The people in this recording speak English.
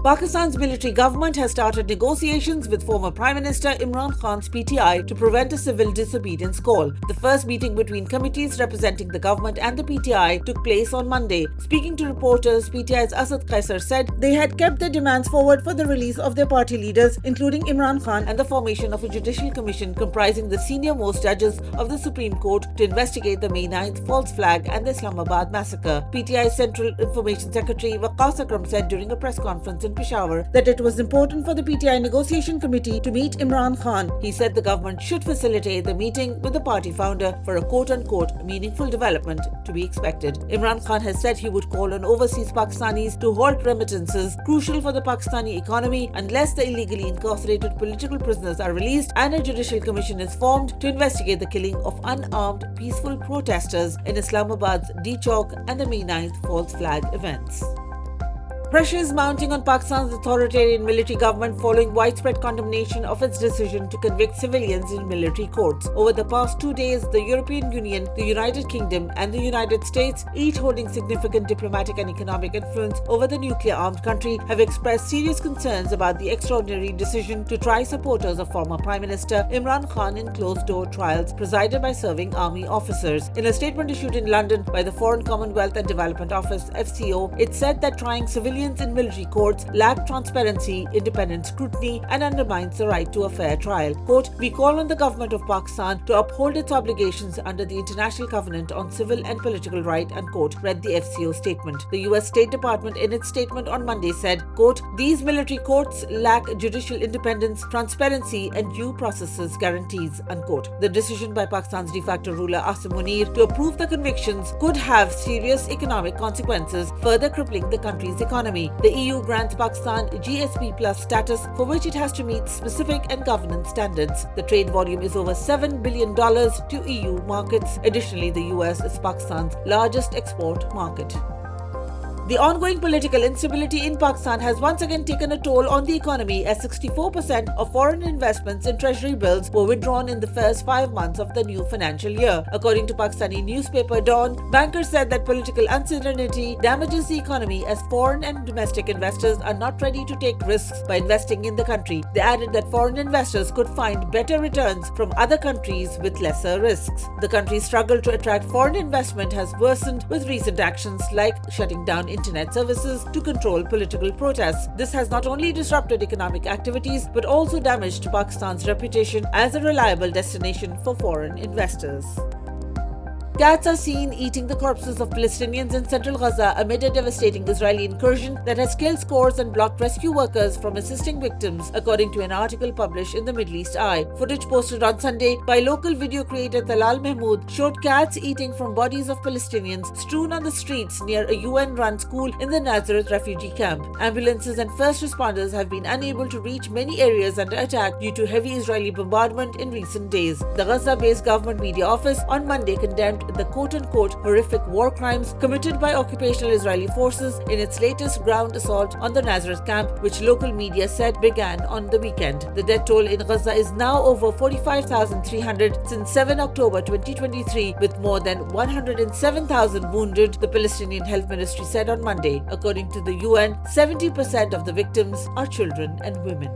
Pakistan's military government has started negotiations with former Prime Minister Imran Khan's PTI to prevent a civil disobedience call. The first meeting between committees representing the government and the PTI took place on Monday. Speaking to reporters, PTI's Asad Qaisar said they had kept their demands forward for the release of their party leaders, including Imran Khan, and the formation of a judicial commission comprising the senior-most judges of the Supreme Court to investigate the May 9th false flag and the Islamabad massacre. PTI's Central Information Secretary Waqas Akram said during a press conference in Peshawar that it was important for the PTI negotiation committee to meet Imran Khan. He said the government should facilitate the meeting with the party founder for a quote-unquote meaningful development to be expected. Imran Khan has said he would call on overseas Pakistanis to halt remittances crucial for the Pakistani economy unless the illegally incarcerated political prisoners are released and a judicial commission is formed to investigate the killing of unarmed peaceful protesters in Islamabad's D Chowk and the May 9th false flag events. Pressure is mounting on Pakistan's authoritarian military government following widespread condemnation of its decision to convict civilians in military courts. Over the past 2 days, the European Union, the United Kingdom, and the United States, each holding significant diplomatic and economic influence over the nuclear-armed country, have expressed serious concerns about the extraordinary decision to try supporters of former Prime Minister Imran Khan in closed-door trials presided by serving army officers. In a statement issued in London by the Foreign Commonwealth and Development Office (FCO), it said that trying civilians in military courts lack transparency, independent scrutiny, and undermines the right to a fair trial. Quote, "We call on the government of Pakistan to uphold its obligations under the International Covenant on Civil and Political Right," unquote, read the FCO statement. The US State Department in its statement on Monday said, quote, "These military courts lack judicial independence, transparency, and due processes guarantees," unquote. The decision by Pakistan's de facto ruler Asim Munir to approve the convictions could have serious economic consequences, further crippling the country's economy. The EU grants Pakistan GSP Plus status, for which it has to meet specific and governance standards. The trade volume is over $7 billion to EU markets. Additionally, the US is Pakistan's largest export market. The ongoing political instability in Pakistan has once again taken a toll on the economy as 64% of foreign investments in treasury bills were withdrawn in the first 5 months of the new financial year. According to Pakistani newspaper Dawn, bankers said that political uncertainty damages the economy as foreign and domestic investors are not ready to take risks by investing in the country. They added that foreign investors could find better returns from other countries with lesser risks. The country's struggle to attract foreign investment has worsened with recent actions like shutting down internet services to control political protests. This has not only disrupted economic activities but also damaged Pakistan's reputation as a reliable destination for foreign investors. Cats are seen eating the corpses of Palestinians in central Gaza amid a devastating Israeli incursion that has killed scores and blocked rescue workers from assisting victims, according to an article published in the Middle East Eye. Footage posted on Sunday by local video creator Talal Mahmood showed cats eating from bodies of Palestinians strewn on the streets near a UN-run school in the Nazareth refugee camp. Ambulances and first responders have been unable to reach many areas under attack due to heavy Israeli bombardment in recent days. The Gaza-based government media office on Monday condemned the quote-unquote horrific war crimes committed by occupational Israeli forces in its latest ground assault on the Nazareth camp, which local media said began on the weekend. The death toll in Gaza is now over 45,300 since 7 October 2023, with more than 107,000 wounded, the Palestinian Health Ministry said on Monday. According to the UN, 70% of the victims are children and women.